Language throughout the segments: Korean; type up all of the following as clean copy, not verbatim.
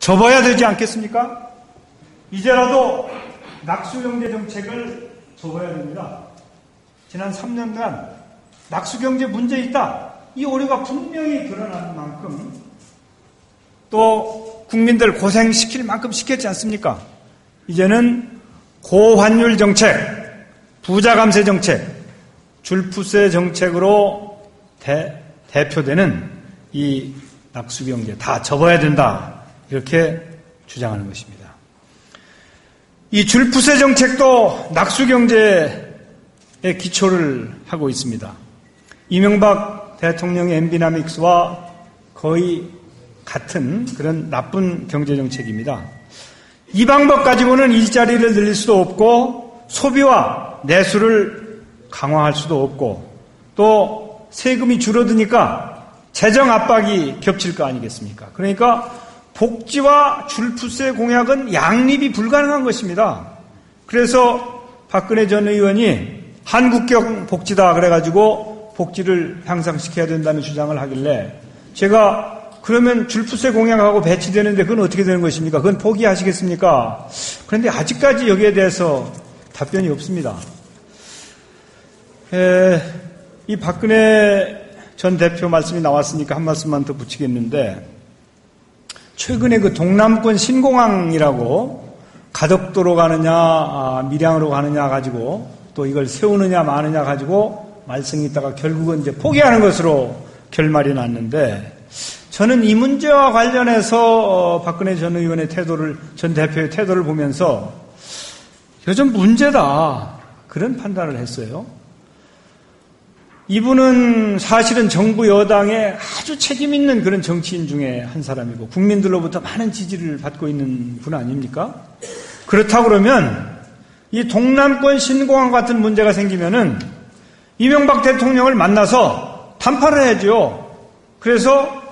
접어야 되지 않겠습니까? 이제라도 낙수경제 정책을 접어야 됩니다. 지난 3년간 낙수경제 문제 있다. 이 오류가 분명히 드러난 만큼 또 국민들 고생시킬 만큼 시켰지 않습니까? 이제는 고환율 정책, 부자 감세 정책, 줄푸세 정책으로 대표되는 이 낙수경제 다 접어야 된다. 이렇게 주장하는 것입니다. 이 줄푸세 정책도 낙수경제에 기초를 하고 있습니다. 이명박 대통령의 엠비나믹스와 거의 같은 그런 나쁜 경제정책입니다. 이 방법 가지고는 일자리를 늘릴 수도 없고 소비와 내수를 강화할 수도 없고 또 세금이 줄어드니까 재정 압박이 겹칠 거 아니겠습니까? 그러니까 복지와 줄푸세 공약은 양립이 불가능한 것입니다. 그래서 박근혜 전 의원이 한국형 복지다 그래가지고 복지를 향상시켜야 된다는 주장을 하길래 제가 그러면 줄푸세 공약하고 배치되는데 그건 어떻게 되는 것입니까? 그건 포기하시겠습니까? 그런데 아직까지 여기에 대해서 답변이 없습니다. 이 박근혜 전 대표 말씀이 나왔으니까 한 말씀만 더 붙이겠는데 최근에 그 동남권 신공항이라고 가덕도로 가느냐 밀양으로 가느냐 가지고 또 이걸 세우느냐 마느냐 가지고 말썽이 있다가 결국은 이제 포기하는 것으로 결말이 났는데 저는 이 문제와 관련해서 박근혜 전 의원의 태도를 전 대표의 태도를 보면서 요즘 문제다 그런 판단을 했어요. 이분은 사실은 정부 여당의 아주 책임있는 그런 정치인 중에 한 사람이고 국민들로부터 많은 지지를 받고 있는 분 아닙니까? 그렇다고 그러면 이 동남권 신공항 같은 문제가 생기면은 이명박 대통령을 만나서 담판을 해야죠. 그래서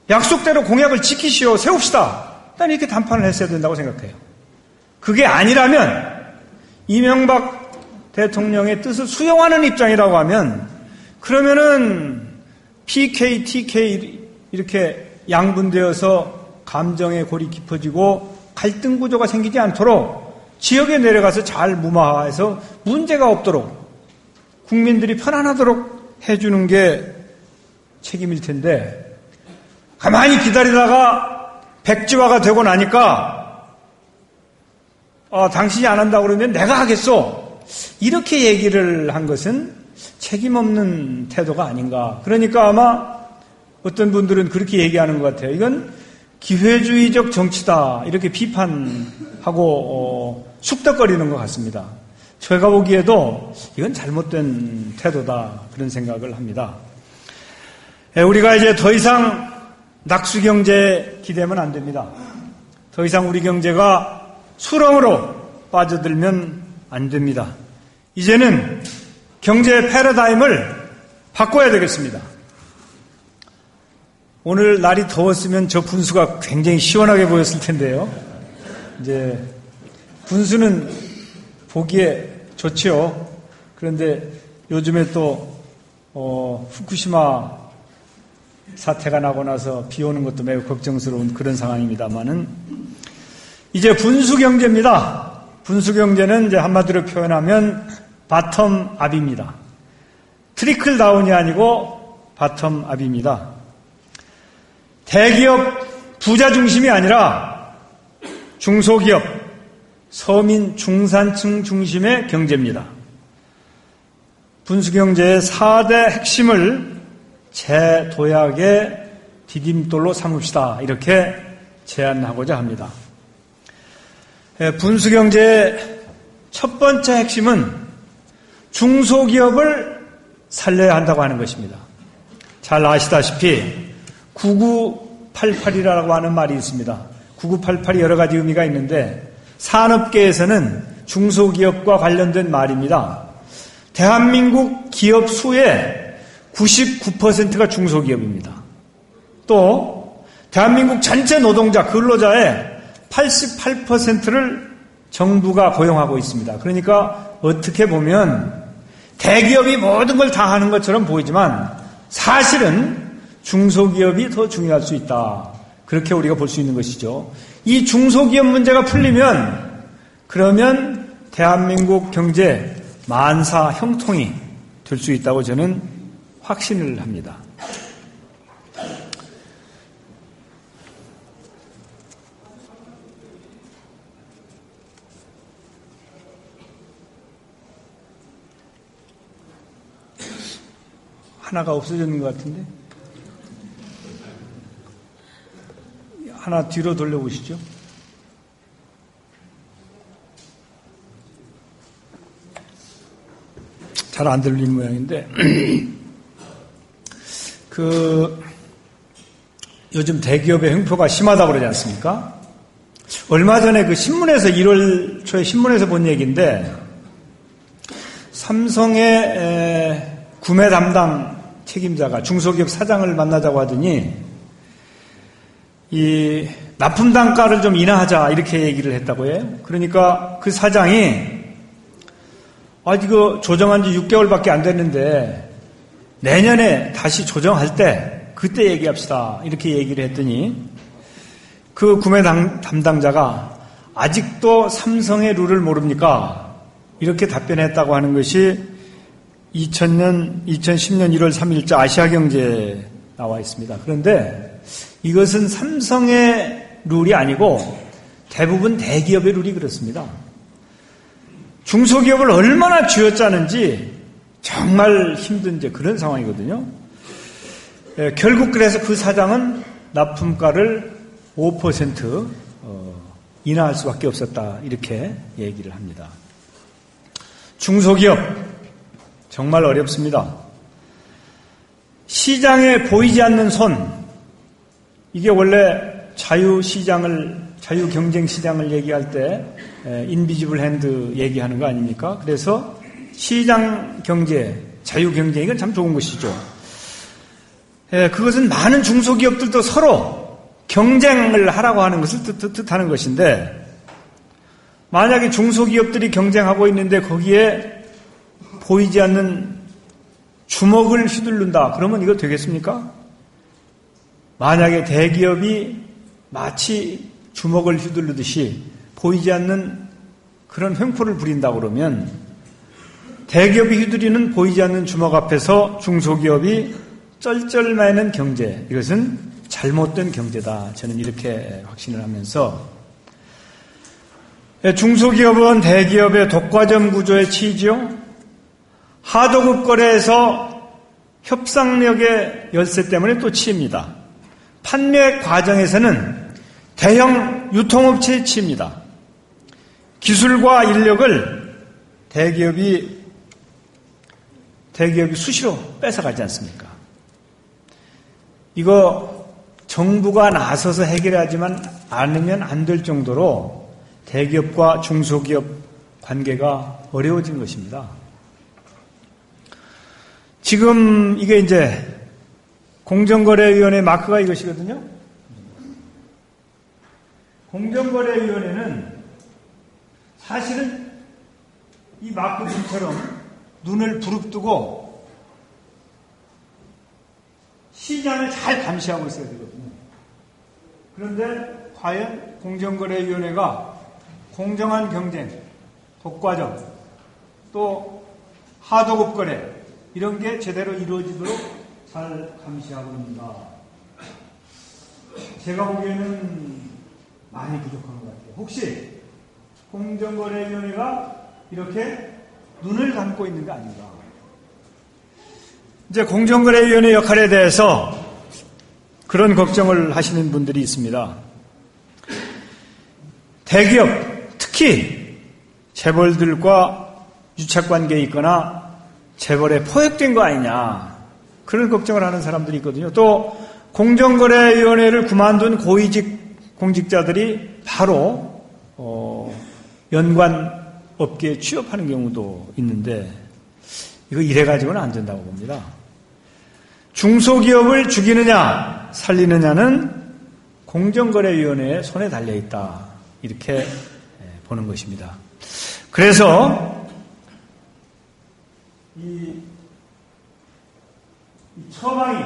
약속대로 공약을 지키시오. 세웁시다. 난 이렇게 담판을 했어야 된다고 생각해요. 그게 아니라면 이명박 대통령의 뜻을 수용하는 입장이라고 하면 그러면은 PK, TK 이렇게 양분되어서 감정의 골이 깊어지고 갈등 구조가 생기지 않도록 지역에 내려가서 잘 무마해서 문제가 없도록 국민들이 편안하도록 해주는 게 책임일 텐데 가만히 기다리다가 백지화가 되고 나니까 당신이 안 한다고 그러면 내가 하겠소. 이렇게 얘기를 한 것은 책임 없는 태도가 아닌가. 그러니까 아마 어떤 분들은 그렇게 얘기하는 것 같아요. 이건 기회주의적 정치다. 이렇게 비판하고 숙덕거리는 것 같습니다. 제가 보기에도 이건 잘못된 태도다. 그런 생각을 합니다. 우리가 이제 더 이상 낙수경제에 기대면 안 됩니다. 더 이상 우리 경제가 수렁으로 빠져들면 안 됩니다. 이제는 경제 패러다임을 바꿔야 되겠습니다. 오늘 날이 더웠으면 저 분수가 굉장히 시원하게 보였을 텐데요. 이제 분수는 보기에 좋지요. 그런데 요즘에 또 후쿠시마 사태가 나고 나서 비 오는 것도 매우 걱정스러운 그런 상황입니다만은 이제 분수경제입니다. 분수경제는 이제 한마디로 표현하면 바텀업입니다. 트리클 다운이 아니고 바텀업입니다. 대기업 부자 중심이 아니라 중소기업, 서민 중산층 중심의 경제입니다. 분수경제의 4대 핵심을 재도약의 디딤돌로 삼읍시다. 이렇게 제안하고자 합니다. 분수경제의 첫 번째 핵심은 중소기업을 살려야 한다고 하는 것입니다. 잘 아시다시피 9988이라고 하는 말이 있습니다. 9988이 여러 가지 의미가 있는데 산업계에서는 중소기업과 관련된 말입니다. 대한민국 기업 수의 99%가 중소기업입니다. 또 대한민국 전체 노동자, 근로자의 88%를 정부가 고용하고 있습니다. 그러니까 어떻게 보면 대기업이 모든 걸 다 하는 것처럼 보이지만 사실은 중소기업이 더 중요할 수 있다. 그렇게 우리가 볼 수 있는 것이죠. 이 중소기업 문제가 풀리면 그러면 대한민국 경제 만사 형통이 될 수 있다고 저는 확신을 합니다. 하나가 없어졌는 것 같은데? 하나 뒤로 돌려보시죠. 잘 안 들리는 모양인데, 요즘 대기업의 횡포가 심하다고 그러지 않습니까? 얼마 전에 그 신문에서 1월 초에 신문에서 본 얘기인데, 삼성의 구매 담당 책임자가 중소기업 사장을 만나자고 하더니 이 납품 단가를 좀 인하하자 이렇게 얘기를 했다고 해요. 그러니까 그 사장이 이거 조정한 지 6개월밖에 안 됐는데 내년에 다시 조정할 때 그때 얘기합시다 이렇게 얘기를 했더니 그 구매 담당자가 아직도 삼성의 룰을 모릅니까? 이렇게 답변했다고 하는 것이 2010년 1월 3일자 아시아경제에 나와 있습니다. 그런데 이것은 삼성의 룰이 아니고 대부분 대기업의 룰이 그렇습니다. 중소기업을 얼마나 쥐어짜는지 정말 힘든 그런 상황이거든요. 결국 그래서 그 사장은 납품가를 5% 인하할 수밖에 없었다 이렇게 얘기를 합니다. 중소기업 정말 어렵습니다. 시장에 보이지 않는 손, 이게 원래 자유경쟁시장을 얘기할 때 인비지블 핸드 얘기하는 거 아닙니까? 그래서 시장경제, 자유경쟁, 이건 참 좋은 것이죠. 그것은 많은 중소기업들도 서로 경쟁을 하라고 하는 것을 뜻하는 것인데, 만약에 중소기업들이 경쟁하고 있는데 거기에 보이지 않는 주먹을 휘두른다. 그러면 이거 되겠습니까? 만약에 대기업이 마치 주먹을 휘두르듯이 보이지 않는 그런 횡포를 부린다 그러면 대기업이 휘두르는 보이지 않는 주먹 앞에서 중소기업이 쩔쩔매는 경제, 이것은 잘못된 경제다. 저는 이렇게 확신을 하면서 중소기업은 대기업의 독과점 구조에 치이죠. 하도급 거래에서 협상력의 열쇠 때문에 또 치입니다. 판매 과정에서는 대형 유통업체에 치입니다. 기술과 인력을 대기업이 수시로 뺏어가지 않습니까? 이거 정부가 나서서 해결하지만 않으면 안 될 정도로 대기업과 중소기업 관계가 어려워진 것입니다. 지금 이게 이제 공정거래위원회 마크가 이것이거든요. 공정거래위원회는 사실은 이 마크처럼 눈을 부릅뜨고 시장을 잘 감시하고 있어야 되거든요. 그런데 과연 공정거래위원회가 공정한 경쟁, 독과점, 또 하도급 거래 이런 게 제대로 이루어지도록 잘 감시하고 있는가? 제가 보기에는 많이 부족한 것 같아요. 혹시 공정거래위원회가 이렇게 눈을 감고 있는 게 아닌가? 이제 공정거래위원회 역할에 대해서 그런 걱정을 하시는 분들이 있습니다. 대기업, 특히 재벌들과 유착관계에 있거나 재벌에 포획된 거 아니냐, 그런 걱정을 하는 사람들이 있거든요. 또 공정거래위원회를 그만둔 고위직 공직자들이 바로 연관 업계에 취업하는 경우도 있는데 이거 이래가지고는 안 된다고 봅니다. 중소기업을 죽이느냐 살리느냐는 공정거래위원회의 손에 달려있다, 이렇게 보는 것입니다. 그래서 이 처방이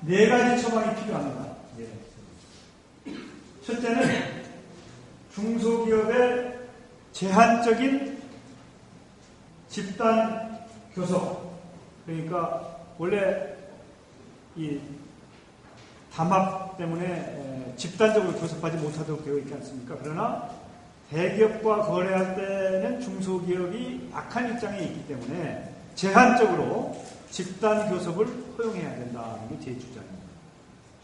4가지 처방이 필요합니다. 첫째는 중소기업의 제한적인 집단 교섭. 그러니까 원래 이 담합 때문에 집단적으로 교섭하지 못하도록 되어 있지 않습니까? 그러나 대기업과 거래할 때는 중소기업이 약한 입장에 있기 때문에 제한적으로 집단 교섭을 허용해야 된다는 게 제 주장입니다.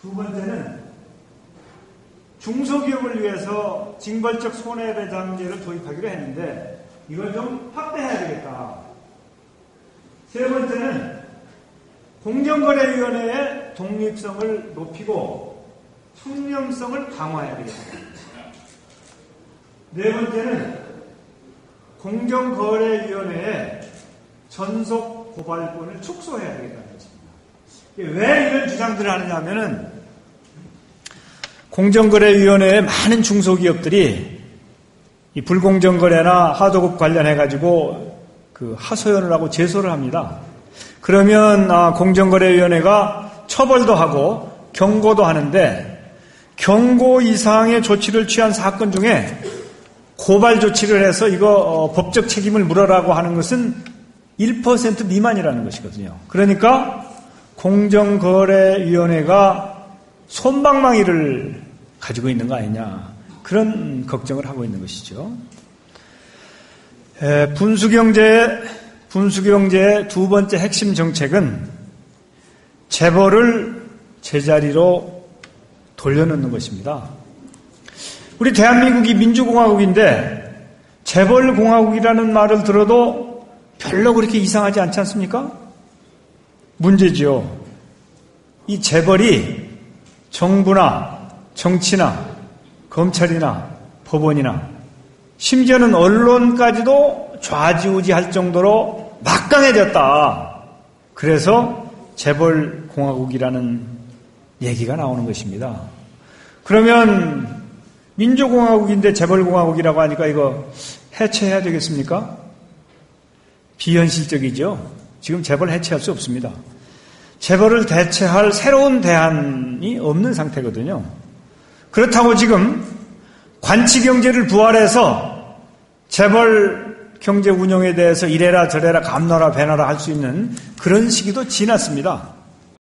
두 번째는 중소기업을 위해서 징벌적 손해배상제를 도입하기로 했는데 이걸 좀 확대해야 되겠다. 세 번째는 공정거래위원회의 독립성을 높이고 투명성을 강화해야 되겠다. 네 번째는 공정거래위원회의 전속 고발권을 축소해야 되겠다는 것입니다. 왜 이런 주장들을 하느냐 하면은 공정거래위원회의 많은 중소기업들이 이 불공정거래나 하도급 관련해가지고 그 하소연을 하고 제소를 합니다. 그러면 공정거래위원회가 처벌도 하고 경고도 하는데 경고 이상의 조치를 취한 사건 중에 고발 조치를 해서 이거 법적 책임을 물어라고 하는 것은 1% 미만이라는 것이거든요. 그러니까 공정거래위원회가 솜방망이를 가지고 있는 거 아니냐 그런 걱정을 하고 있는 것이죠. 분수경제의 두 번째 핵심 정책은 재벌을 제자리로 돌려놓는 것입니다. 우리 대한민국이 민주공화국인데 재벌공화국이라는 말을 들어도 별로 그렇게 이상하지 않지 않습니까? 문제지요. 이 재벌이 정부나 정치나 검찰이나 법원이나 심지어는 언론까지도 좌지우지할 정도로 막강해졌다. 그래서 재벌공화국이라는 얘기가 나오는 것입니다. 그러면 민주공화국인데 재벌공화국이라고 하니까 이거 해체해야 되겠습니까? 비현실적이죠. 지금 재벌 해체할 수 없습니다. 재벌을 대체할 새로운 대안이 없는 상태거든요. 그렇다고 지금 관치경제를 부활해서 재벌 경제 운영에 대해서 이래라 저래라 감노라 배나라 할 수 있는 그런 시기도 지났습니다.